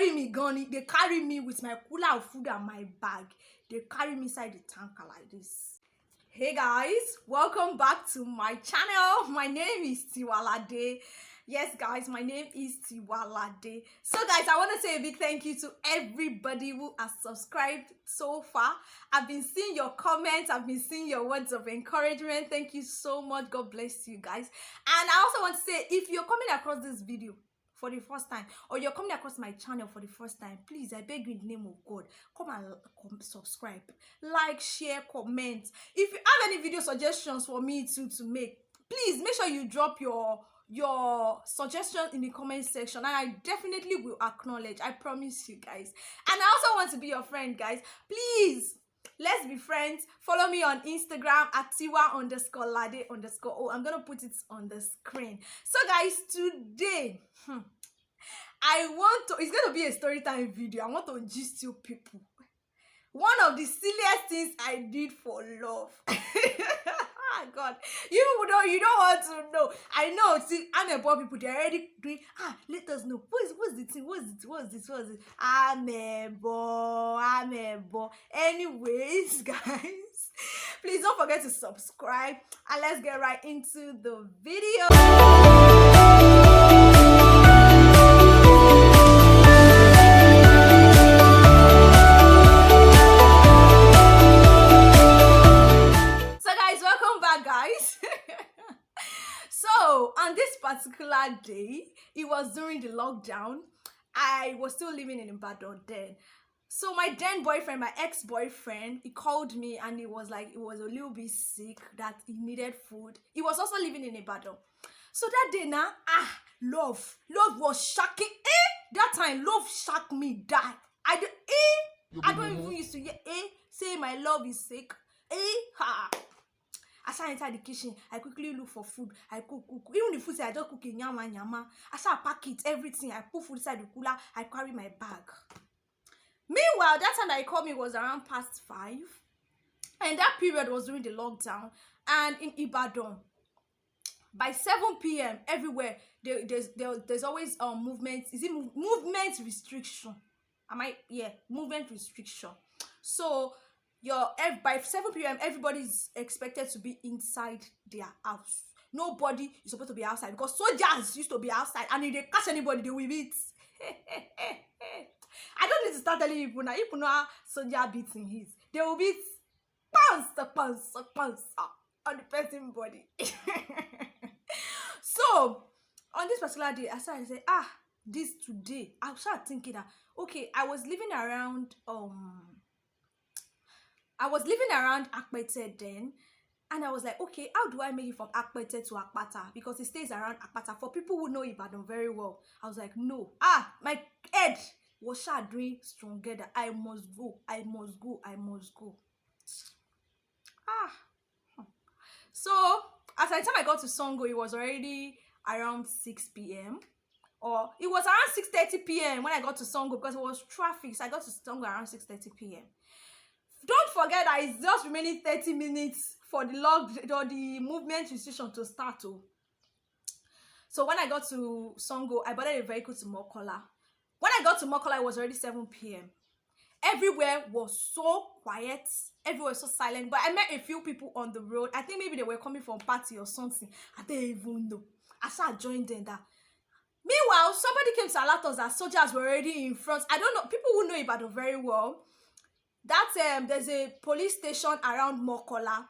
carry me gunny, they carry me with my cooler of food and my bag. They carry me inside the tanker like this. Hey guys, welcome back to my channel. My name is Tiwalade. Yes guys, my name is Tiwalade. So guys, I want to say a big thank you to everybody who has subscribed so far. I've been seeing your comments, I've been seeing your words of encouragement. Thank you so much. God bless you guys. And I also want to say, if you're coming across this video for the first time, or you're coming across my channel for the first time, please, I beg you in the name of God, come and subscribe, like, share, comment. If you have any video suggestions for me to make, please make sure you drop your suggestion in the comment section, and I definitely will acknowledge. I promise you guys. And I also want to be your friend, guys. Please, let's be friends. Follow me on Instagram at Tiwa_Lade_O. I'm gonna put it on the screen. So guys, today it's gonna be a story time video. I want to gist you people one of the silliest things I did for love. Oh God, you don't want to know. I know. See, Amebo people, they're already doing. Let us know. What's the thing? What's this? Amebo. Anyways, guys, please don't forget to subscribe, and let's get right into the video. So on this particular day, it was during the lockdown. I was still living in Ibadan then. So my then boyfriend, my ex-boyfriend, he called me and he was like, he was a little bit sick, that he needed food. He was also living in Ibadan. So that day now, love was shocking. That time, love shocked me, die. I don't even used to hear, say my love is sick. As I enter the kitchen, I quickly look for food. I cook. Even the food I just cook in nyama. As I pack it, everything. I put food inside the cooler. I carry my bag. Meanwhile, that time that he called me was around past 5. And that period was during the lockdown. And in Ibadan, by 7 p.m. everywhere, there's always movement. Is it movement restriction? Movement restriction. So by 7 p.m. everybody's expected to be inside their house. Nobody is supposed to be outside, because soldiers used to be outside, and if they catch anybody, they will beat. I don't need to start telling people now. People know how soldier beating is. They will beat pounds on the person's body. So on this particular day, I started to say, this today, I started thinking that, okay, I was living around Akpete then, and I was like, okay, how do I make it from Akpete to Akpata? Because it stays around Akpata. For people who know Ibadan very well, I was like, no. My head was doing stronger that I must go. So, as the time I got to Songo, it was already around 6 p.m. Or it was around 6:30 p.m. when I got to Songo, because it was traffic. So I got to Songo around 6:30 p.m. Don't forget that it's just remaining 30 minutes for the movement restriction to start. So when I got to Songo, I boarded a vehicle to Mokola. When I got to Mokola, it was already 7 p.m. Everywhere was so quiet. Everywhere was so silent. But I met a few people on the road. I think maybe they were coming from party or something. I don't even know. I started joining them. Meanwhile, somebody came to alert us that soldiers were already in front. I don't know. People who know Ibadan very well, that there's a police station around Mokola.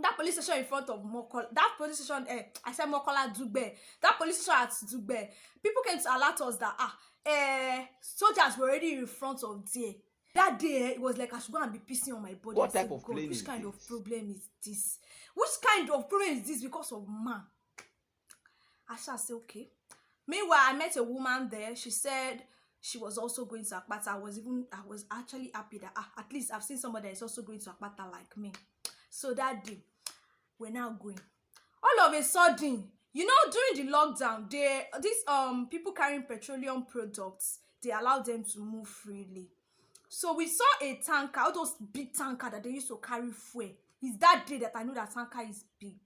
That police station in front of Mokola, that police station, I said Mokola Dugbe. That police station at Dugbe. People came to alert us that soldiers were already in front of there. That day, it was like I should go and be pissing on my body. What type of plane? Which kind of problem is this? Which kind of problem is this because of man? I shall say okay. Meanwhile, I met a woman there. She said she was also going to Akpata. I was actually happy that at least I've seen somebody that is also going to Akpata like me. So that day, we're now going. All of a sudden, during the lockdown, these people carrying petroleum products, they allowed them to move freely. So we saw a tanker, all those big tanker that they used to carry fuel. It's that day that I know that tanker is big.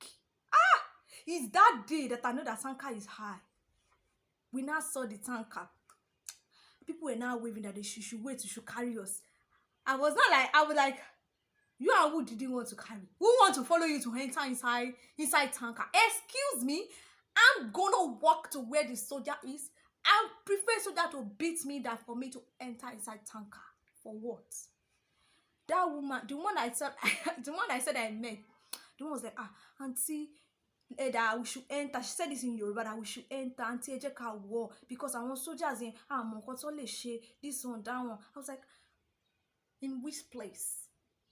It's that day that I know that tanker is high. We now saw the tanker. People were now waving that they should wait, you should carry us. I was like, you and who didn't want to carry? Who want to follow you to enter inside tanker? Excuse me, I'm gonna walk to where the soldier is. I prefer soldier to beat me than for me to enter inside tanker. For what? That woman, the one I said, I met, the one was like, auntie, that we should enter. She said this in Yoruba, that we should enter. Auntie, Ejeka war because I want soldiers in. This one, that one. I was like, in which place?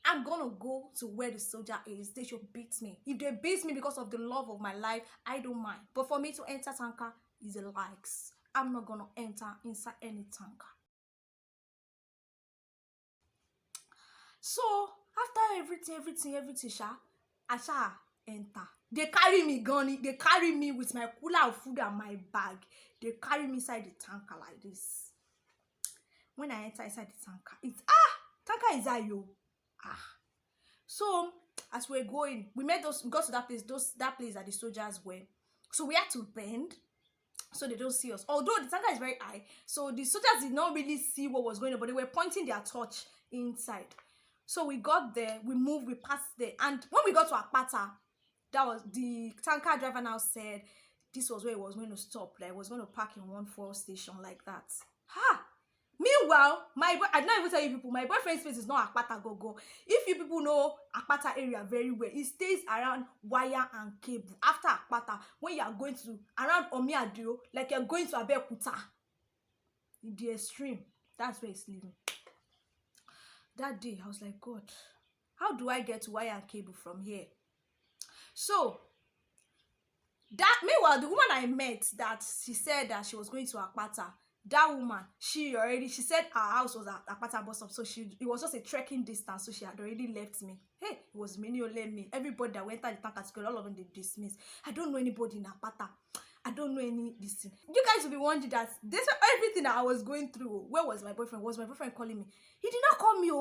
I'm gonna go to where the soldier is. They should beat me. If they beat me because of the love of my life, I don't mind. But for me to enter tanker is a likes. I'm not gonna enter inside any tanker. So after everything, I shall enter. They carry me gunny. They carry me with my cooler of food and my bag. They carry me inside the tanker like this. When I enter inside the tanker, it's tanker is ayo. So as we're going, we got to that place, that place that the soldiers were. So we had to bend so they don't see us. Although the tanker is very high, so the soldiers did not really see what was going on, but they were pointing their torch inside. So we got there, we moved, we passed there, and when we got to Akpata, that was the tanker driver now said this was where it was going to stop. Like it was going to park in one fuel station like that. Meanwhile, I don't even tell you people, my boyfriend's place is not Akpata Gogo. If you people know Akpata area very well, it stays around wire and cable. After Akpata, when you are going to around Omiadio, like you're going to Abeokuta, in the extreme, that's where it's living. That day, I was like, God, how do I get to wire and cable from here? So, meanwhile, the woman I met that she said that she was going to Akpata, that woman, she said her house was at Akpata bus stop, so it was just a trekking distance, so she had already left me. Hey, it was me, everybody that went at the tanker school, all of them they dismissed. I don't know anybody in Akpata. I don't know any this thing. You guys will be wondering that this everything that I was going through. Where was my boyfriend? Was my boyfriend calling me? He did not call me.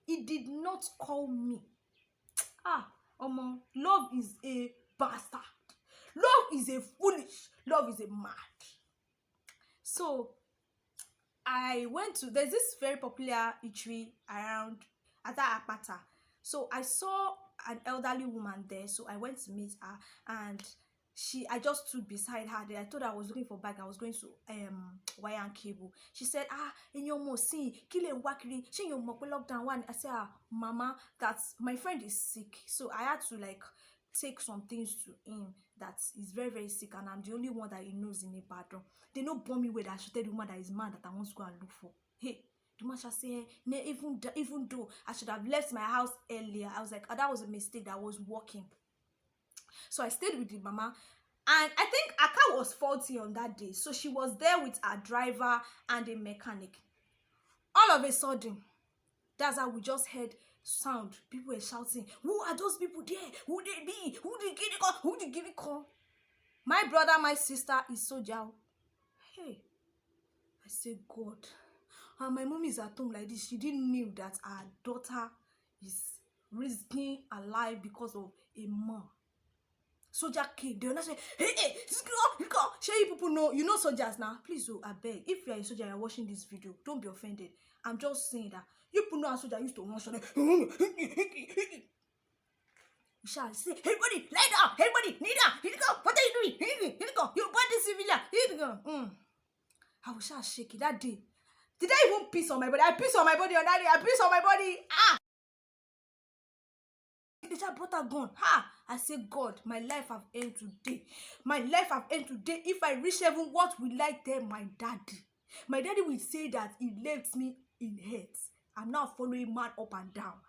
He did not call me. Love is a bastard. Love is a foolish. Love is a mad. So I went to, there's this very popular eatery around Akpata. So I saw an elderly woman there, so I went to meet her, and I just stood beside her there. I told her I was looking for bag. I was going to wire and cable. She said, in your mo see kile wakiri she your mo lockdown one. I said, mama, that's my friend is sick, so I had to like take some things to him that is very, very sick, and I'm the only one that he knows in Ibadan. They no bomb me where I should tell the woman that is mad that I want to go and look for. Hey, the man shall say, even though I should have left my house earlier, I was like, that was a mistake, that I was walking. So I stayed with the mama, and I think Aka was faulty on that day, so she was there with her driver and a mechanic. All of a sudden, that's how we just heard sound. People were shouting, who are those people there? Who they be? Who they give it call? Who they give it call? My brother, my sister is soldier. Hey, I said, God. And my mom is at home like this. She didn't know that her daughter is risking her life because of a man. Soldier came. They were not saying, hey, this girl. Sure, you people know, you know soldiers now. Please, I beg. If you are a soldier and you're watching this video, don't be offended. I'm just saying that. You people know a soldier used to run. You shall say, everybody, lie down. Everybody, kneel down. Here you go. What are you doing? Here you go. You bought this civilian. Here you go. I was just shaking that day. Did I even piss on my body? I pissed on my body on that day. I pissed on my body. They just brought a gun. I say, God, my life have ended today. My life have ended today. If I reach heaven, what will I tell my daddy? My daddy will say that he left me in hate. I'm now following man up and down.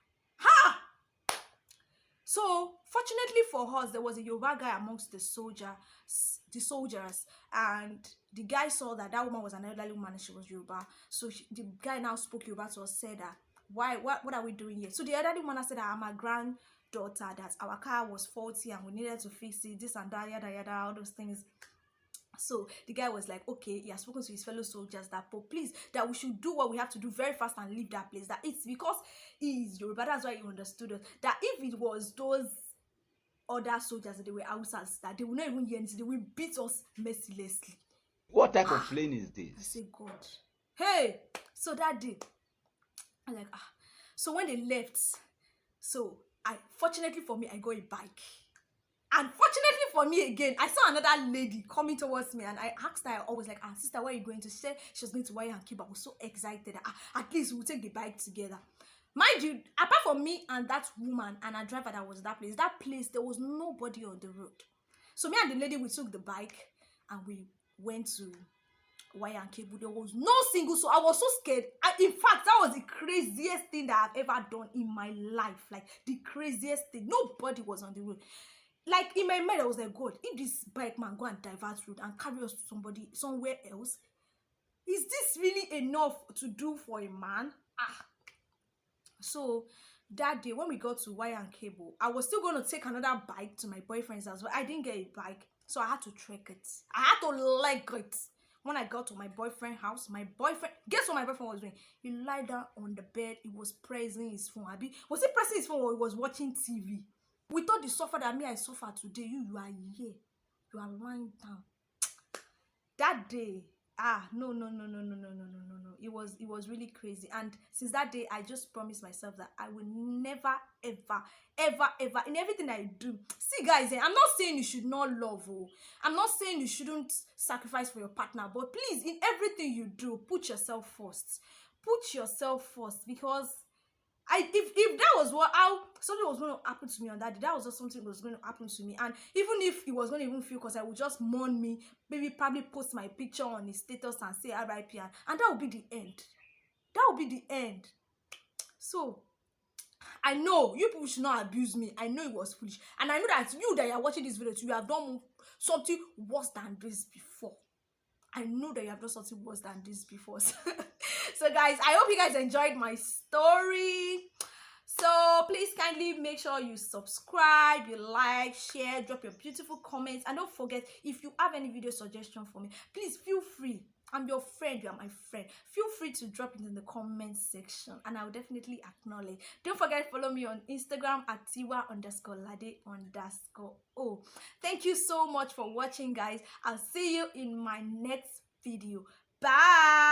So, fortunately for us, there was a Yoruba guy amongst the soldiers, and the guy saw that woman was an elderly woman and she was Yoruba. So the guy now spoke Yoruba to us, said that, what are we doing here? So the elderly woman said that I'm a granddaughter, that our car was faulty and we needed to fix it, this and that, yada yada, all those things. So the guy was like, okay, he has spoken to his fellow soldiers that, but please, that we should do what we have to do very fast and leave that place. That it's because he is Yoruba, that's why he understood us. That if it was those other soldiers that they were outsiders, that they will not even hear anything, they will beat us mercilessly. What type of plane is this? I say, God, Hey, so that day, I'm like, ah. So when they left, so I fortunately for me, I got a bike. And fortunately for me again, I saw another lady coming towards me, and I asked her, I was like, ah, sister, where are you going to? She said she was going to Wire and Keep. I was so excited. At least we'll take the bike together. Mind you, apart from me and that woman and a driver that was that place, there was nobody on the road. So me and the lady, we took the bike and we went to Wire and Cable. There was no single, so I was so scared. In fact, that was the craziest thing that I've ever done in my life. Like the craziest thing. Nobody was on the road. Like in my mind, I was like, God, if this bike man go and divert road and carry us to somebody somewhere else, is this really enough to do for a man? So that day when we got to Wire and Cable, I was still going to take another bike to my boyfriend's house, but I didn't get a bike, so I had to trek it. I had to leg it. When I got to my boyfriend's house, guess what my boyfriend was doing? He lied down on the bed. He was pressing his phone. Was he pressing his phone or he was watching TV? We thought the suffer that me I suffer today. You are here. You are lying down. That day, no. It was really crazy. And since that day, I just promised myself that I will never, ever in everything I do. See, guys, I'm not saying you should not love. I'm not saying you shouldn't sacrifice for your partner, but please, in everything you do, put yourself first. Put yourself first, because if that was how something was going to happen to me on that day, that was just something that was going to happen to me. And even if it was going to even feel, because I would just mourn me, maybe probably post my picture on his status and say RIP, and that would be the end. That would be the end. So I know you people should not abuse me. I know it was foolish, and I know that you that are watching this video, you have done something worse than this before. I know that you have done something worse than this before. So guys, I hope you guys enjoyed my story. So please kindly make sure you subscribe, you like, share, drop your beautiful comments, and don't forget, if you have any video suggestion for me, please feel free. I'm your friend, you are my friend. Feel free to drop it in the comment section and I will definitely acknowledge. Don't forget to follow me on Instagram at Tiwa_Lade_O. Thank you so much for watching, guys. I'll see you in my next video. Bye.